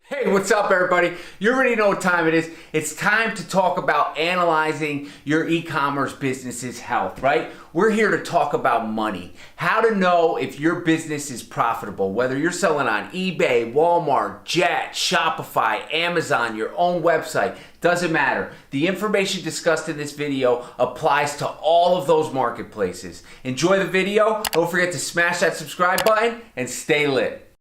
Hey, what's up everybody? You already know what time it is. It's time to talk about analyzing your e-commerce business's health, right? We're here to talk about money. How to know if your business is profitable, whether you're selling on eBay, Walmart, Jet, Shopify, Amazon, your own website, doesn't matter. The information discussed in this video applies to all of those marketplaces. Enjoy the video. Don't forget to smash that subscribe button and stay lit.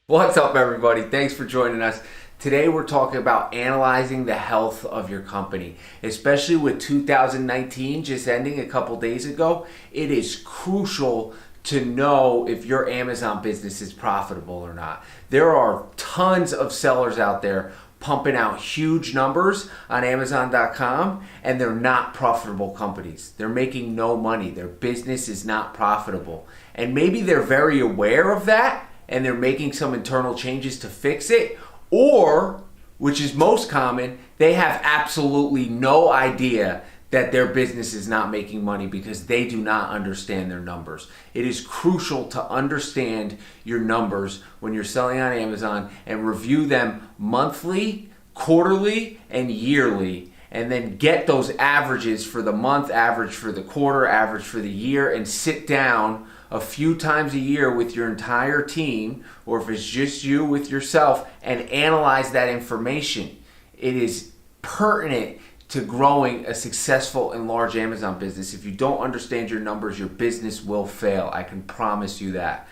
What's up everybody? Thanks for joining us. Today we're talking about analyzing the health of your company, especially with 2019 just ending a couple days ago. It is crucial to know if your Amazon business is profitable or not. There are tons of sellers out there pumping out huge numbers on Amazon.com and they're not profitable companies. They're making no money. Their business is not profitable. And maybe they're very aware of that and they're making some internal changes to fix it, or, which is most common, they have absolutely no idea that their business is not making money because they do not understand their numbers. It is crucial to understand your numbers when you're selling on Amazon and review them monthly, quarterly, and yearly, and then get those averages for the month, average for the quarter, average for the year, and sit down a few times a year with your entire team, or if it's just you with yourself, and analyze that information. It is pertinent to growing a successful and large Amazon business. If you don't understand your numbers, your business will fail. I can promise you that.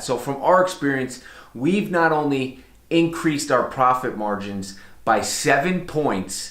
So from our experience, we've not only increased our profit margins by 7 points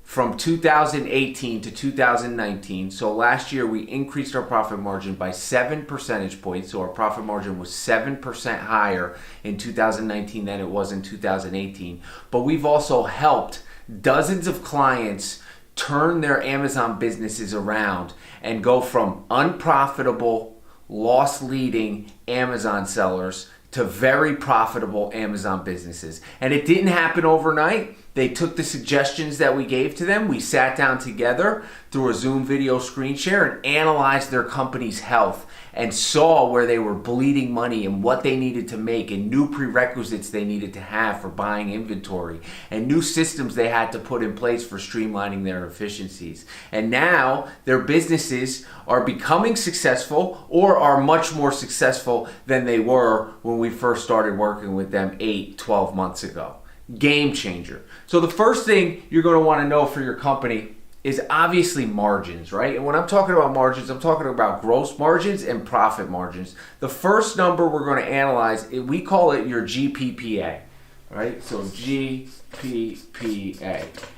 from 2018 to 2019. So last year we increased our profit margin by 7 percentage points. So our profit margin was 7% higher in 2019 than it was in 2018. But we've also helped dozens of clients turn their Amazon businesses around and go from unprofitable, loss-leading Amazon sellers to very profitable Amazon businesses. And it didn't happen overnight. They took the suggestions that we gave to them. We sat down together through a Zoom video screen share and analyzed their company's health and saw where they were bleeding money and what they needed to make and new prerequisites they needed to have for buying inventory and new systems they had to put in place for streamlining their efficiencies. And now their businesses are becoming successful or are much more successful than they were when we first started working with them 8-12 months ago. Game changer. So the first thing you're going to want to know for your company is obviously margins, right? And when I'm talking about margins, I'm talking about gross margins and profit margins. The first number we're going to analyze, we call it your GPPA, right? So GPPA.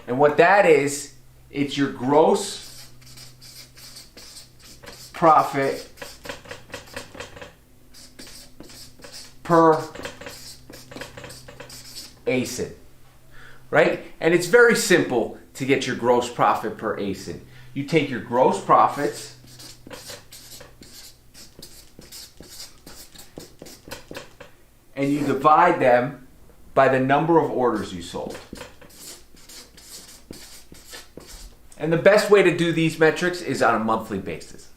And what that is, it's your gross profit per ASIN, right? And it's very simple to get your gross profit per ASIN. You take your gross profits and you divide them by the number of orders you sold. And the best way to do these metrics is on a monthly basis.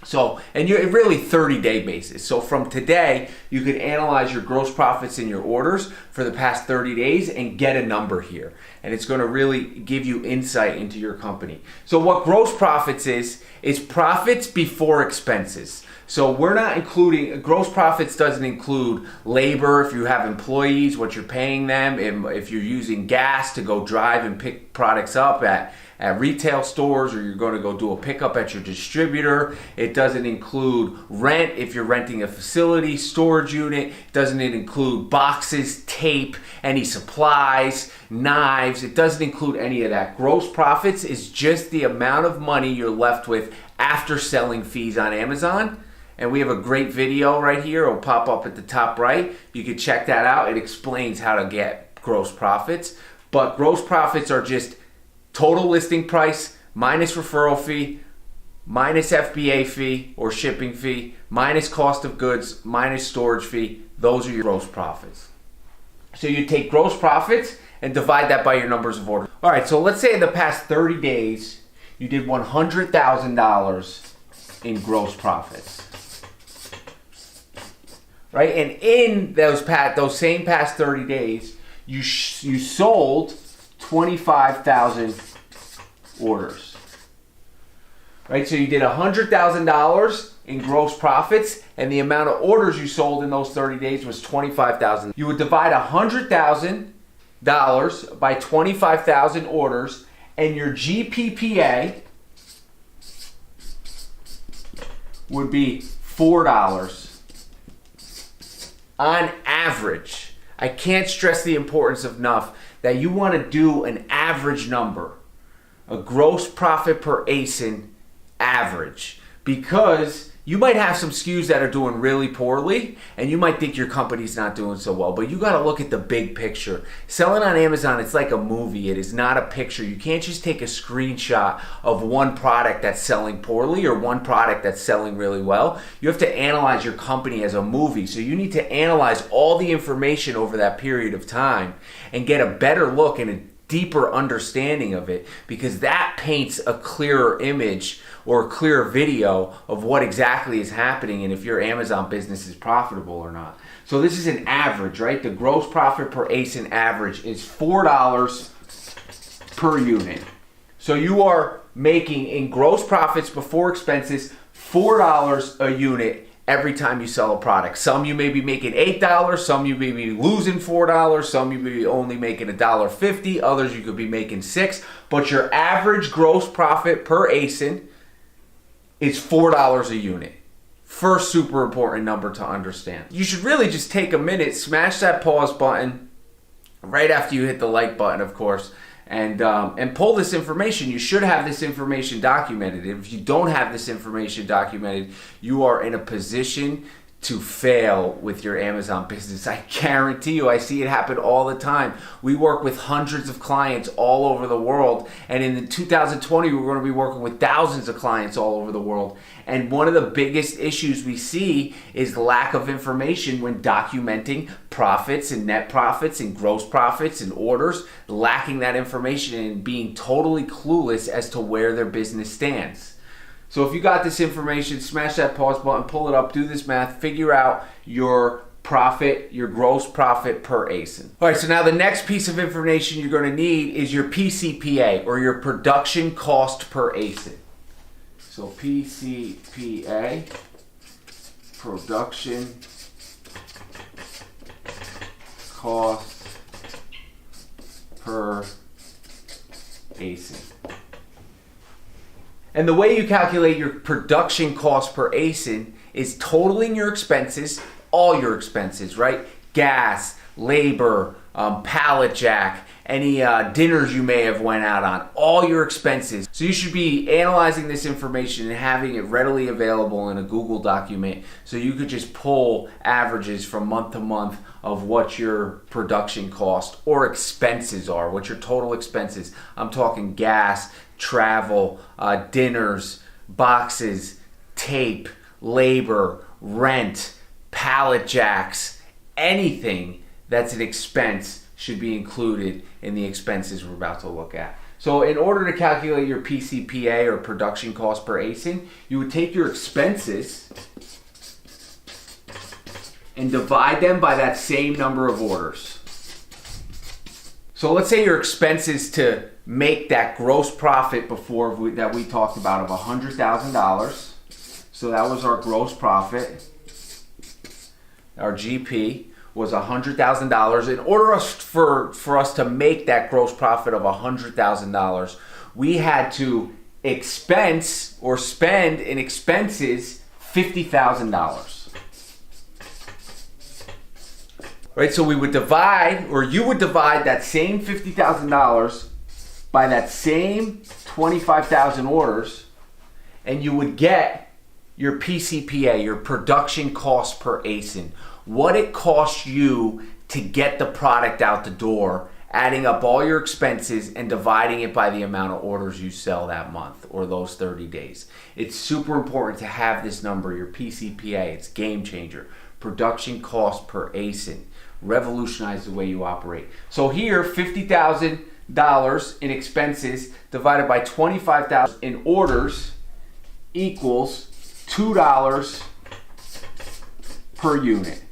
So, and you're really 30-day basis. So from today, you can analyze your gross profits in your orders for the past 30 days and get a number here. And it's going to really give you insight into your company. So what gross profits is profits before expenses. So we're not including, gross profits doesn't include labor, if you have employees, what you're paying them, if you're using gas to go drive and pick products up at retail stores, or you're going to go do a pickup at your distributor. It doesn't include rent if you're renting a facility, storage unit. It doesn't include boxes, tape, any supplies, knives. It doesn't include any of that. Gross profits is just the amount of money you're left with after selling fees on Amazon. And we have a great video right here. It'll pop up at the top right. You can check that out. It explains how to get gross profits. But gross profits are just total listing price minus referral fee, minus FBA fee or shipping fee, minus cost of goods, minus storage fee. Those are your gross profits. So you take gross profits and divide that by your numbers of orders. All right, so let's say in the past 30 days, you did $100,000 in gross profits. Right? And in those same past 30 days, you sold 25,000 orders. Right? So you did $100,000 in gross profits, and the amount of orders you sold in those 30 days was 25,000. You would divide $100,000 by 25,000 orders, and your GPPA would be $4 on average. I can't stress the importance enough that you want to do an average number, a gross profit per ASIN average, because you might have some SKUs that are doing really poorly and you might think your company's not doing so well, but you got to look at the big picture. Selling on Amazon, it's like a movie. It is not a picture. You can't just take a screenshot of one product that's selling poorly or one product that's selling really well. You have to analyze your company as a movie. So you need to analyze all the information over that period of time and get a better look and a deeper understanding of it, because that paints a clearer image or a clearer video of what exactly is happening and if your Amazon business is profitable or not. So this is an average, right? The gross profit per ASIN average is $4 per unit. So you are making in gross profits before expenses $4 a unit every time you sell a product. Some you may be making $8, some you may be losing $4, some you may be only making $1.50, others you could be making $6, but your average gross profit per ASIN is $4 a unit. First super important number to understand. You should really just take a minute, smash that pause button right after you hit the like button, of course, and pull this information. You should have this information documented. If you don't have this information documented, you are in a position to fail with your Amazon business. I guarantee you, I see it happen all the time. We work with hundreds of clients all over the world, and in 2020, we're going to be working with thousands of clients all over the world. And one of the biggest issues we see is lack of information when documenting profits and net profits and gross profits and orders, lacking that information and being totally clueless as to where their business stands. So if you got this information, smash that pause button, pull it up, do this math, figure out your profit, your gross profit per ASIN. All right, so now the next piece of information you're going to need is your PCPA, or your production cost per ASIN. So PCPA, production cost per ASIN. And the way you calculate your production cost per ASIN is totaling your expenses, all your expenses, right? Gas, labor, pallet jack, any dinners you may have went out on, all your expenses. So you should be analyzing this information and having it readily available in a Google document, so you could just pull averages from month to month of what your production cost or expenses are, what your total expenses. I'm talking gas, travel, dinners, boxes, tape, labor, rent, pallet jacks, anything that's an expense should be included in the expenses we're about to look at. So in order to calculate your PCPA, or production cost per ASIN, you would take your expenses and divide them by that same number of orders. So let's say your expenses to make that gross profit that we talked about of $100,000. So that was our gross profit. Our GP was $100,000. In order for us to make that gross profit of $100,000, we had to expense or spend in expenses $50,000. Right, so we would divide, or you would divide that same $50,000 by that same 25,000 orders, and you would get your PCPA, your production cost per ASIN, what it costs you to get the product out the door adding up all your expenses and dividing it by the amount of orders you sell that month or those 30 days. It's super important to have this number, your PCPA. It's game changer. Production cost per ASIN. Revolutionize the way you operate. So here, $50,000 in expenses divided by 25,000 in orders equals $2 per unit.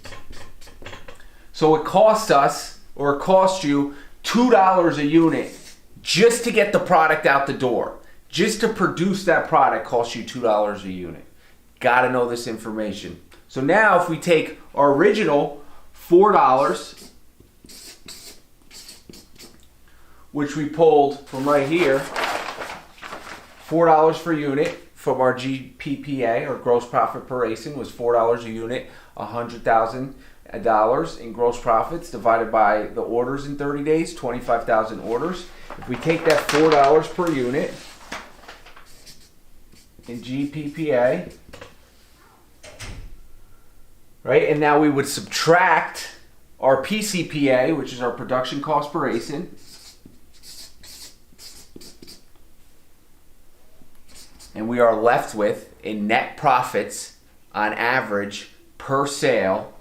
So it costs us, or it costs you, $2 a unit just to get the product out the door. Just to produce that product costs you $2 a unit. Got to know this information. So now if we take our original $4, which we pulled from right here, $4 per unit from our GPPA, or gross profit per ASIN, was $4 a unit, $100,000 in gross profits divided by the orders in 30 days, 25,000 orders. If we take that $4 per unit in GPPA, right, and now we would subtract our PCPA, which is our production cost per ASIN, and we are left with in net profits on average per sale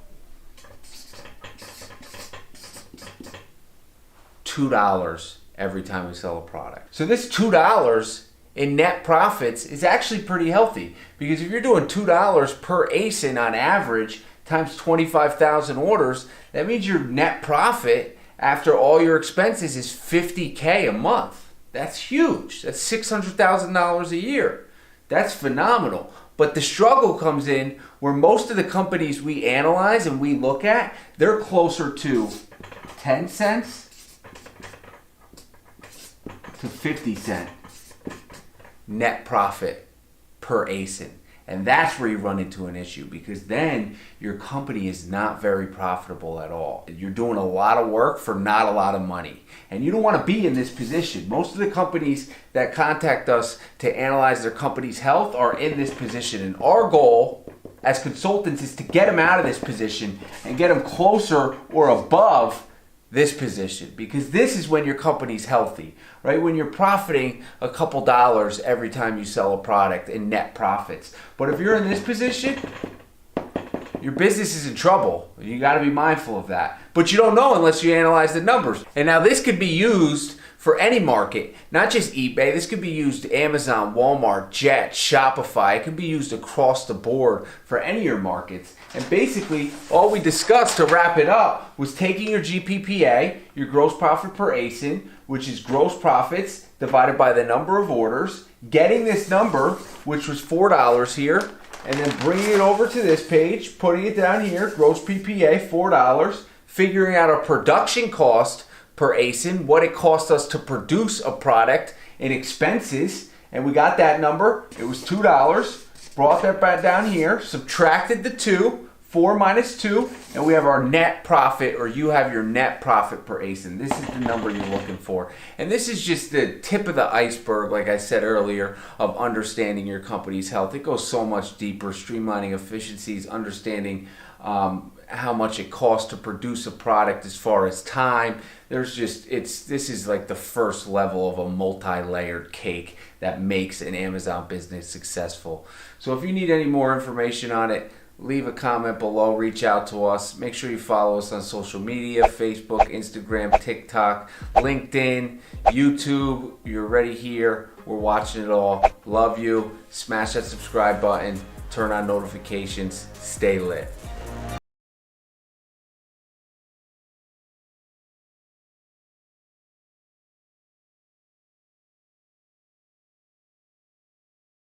$2 every time we sell a product. So this $2 in net profits is actually pretty healthy, because if you're doing $2 per ASIN on average times 25,000 orders, that means your net profit after all your expenses is $50K a month. That's huge. That's $600,000 a year. That's phenomenal. But the struggle comes in where most of the companies we analyze and we look at, they're closer to 10 cents to 50 cents net profit per ASIN. And that's where you run into an issue, because then your company is not very profitable at all. You're doing a lot of work for not a lot of money. And you don't want to be in this position. Most of the companies that contact us to analyze their company's health are in this position. And our goal as consultants is to get them out of this position and get them closer or above this position, because this is when your company's healthy, right? When you're profiting a couple dollars every time you sell a product in net profits. But if you're in this position, your business is in trouble. You got to be mindful of that. But you don't know unless you analyze the numbers. And now this could be used for any market, not just eBay. This could be used Amazon, Walmart, Jet, Shopify. It can be used across the board for any of your markets. And basically, all we discussed to wrap it up was taking your GPPA, your gross profit per ASIN, which is gross profits divided by the number of orders, getting this number, which was $4 here, and then bringing it over to this page, putting it down here, gross PPA, $4, figuring out our production cost per ASIN, what it cost us to produce a product in expenses, and we got that number. It was $2. Brought that back down here, subtracted the 2, 4 minus 2, and we have our net profit, or you have your net profit per ASIN. This is the number you're looking for. And this is just the tip of the iceberg, like I said earlier, of understanding your company's health. It goes so much deeper, streamlining efficiencies, understanding how much it costs to produce a product as far as time. This is like the first level of a multi-layered cake that makes an Amazon business successful. So if you need any more information on it, leave a comment below, reach out to us. Make sure you follow us on social media, Facebook, Instagram, TikTok, LinkedIn, YouTube. You're already here. We're watching it all. Love you. Smash that subscribe button. Turn on notifications. Stay lit.